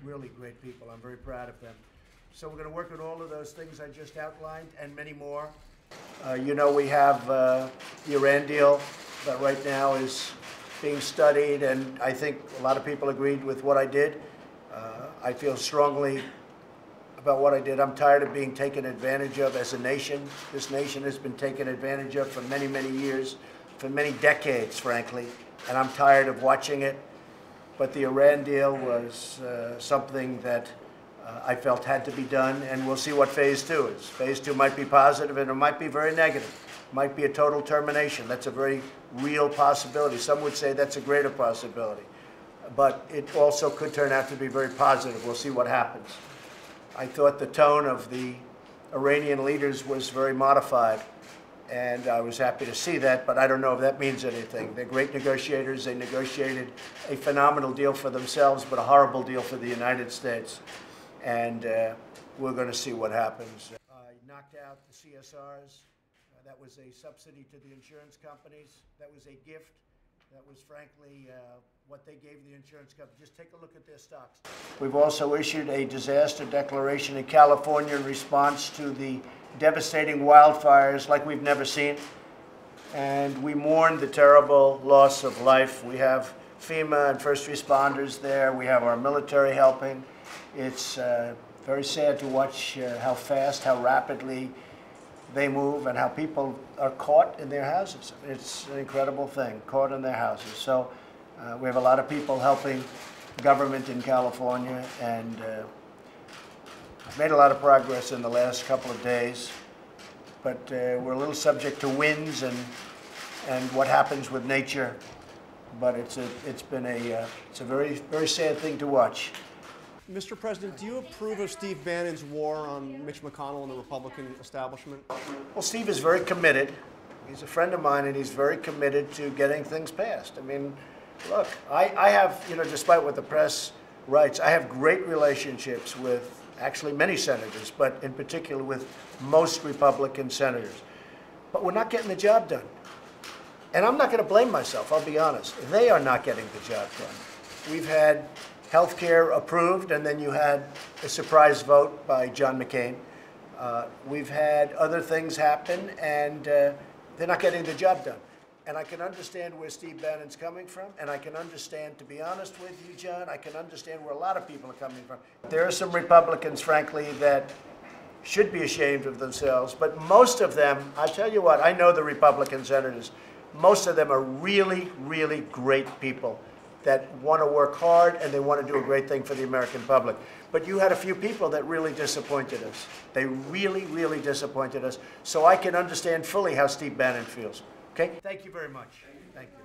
really great people. I'm very proud of them. So we're going to work on all of those things I just outlined and many more. You know, we have the Iran deal that right now is being studied, and I think a lot of people agreed with what I did. I feel strongly about what I did. I'm tired of being taken advantage of as a nation. This nation has been taken advantage of for many, many years, for many decades, frankly, and I'm tired of watching it. But the Iran deal was something that I felt had to be done, and we'll see what phase 2 is. Phase 2 might be positive, and it might be very negative. It might be a total termination. That's a very real possibility. Some would say that's a greater possibility. But it also could turn out to be very positive. We'll see what happens. I thought the tone of the Iranian leaders was very modified, and I was happy to see that, but I don't know if that means anything. They're great negotiators. They negotiated a phenomenal deal for themselves, but a horrible deal for the United States. And we're going to see what happens. I knocked out the CSRs. That was a subsidy to the insurance companies. That was a gift. That was, frankly, what they gave the insurance company. Just take a look at their stocks. We've also issued a disaster declaration in California in response to the devastating wildfires like we've never seen. And we mourn the terrible loss of life. We have FEMA and first responders there. We have our military helping. It's very sad to watch how fast, how rapidly they move, and how people are caught in their houses. It's an incredible thing, caught in their houses. So we have a lot of people helping government in California, and made a lot of progress in the last couple of days. But we're a little subject to winds and what happens with nature. But it's a very, very sad thing to watch. Mr. President, do you approve of Steve Bannon's war on Mitch McConnell and the Republican establishment? Well, Steve is very committed. He's a friend of mine, and he's very committed to getting things passed. I mean, look, I have, you know, despite what the press writes, I have great relationships with actually many senators, but in particular with most Republican senators. But we're not getting the job done. And I'm not going to blame myself, I'll be honest. They are not getting the job done. We've had health care approved, and then you had a surprise vote by John McCain. We've had other things happen, and they're not getting the job done. And I can understand where Steve Bannon's coming from, and I can understand, to be honest with you, John, I can understand where a lot of people are coming from. There are some Republicans, frankly, that should be ashamed of themselves, but most of them, I tell you what, I know the Republican senators, most of them are really, really great people that want to work hard, and they want to do a great thing for the American public. But you had a few people that really disappointed us. They really, really disappointed us. So I can understand fully how Steve Bannon feels. Okay? Thank you very much. Thank you.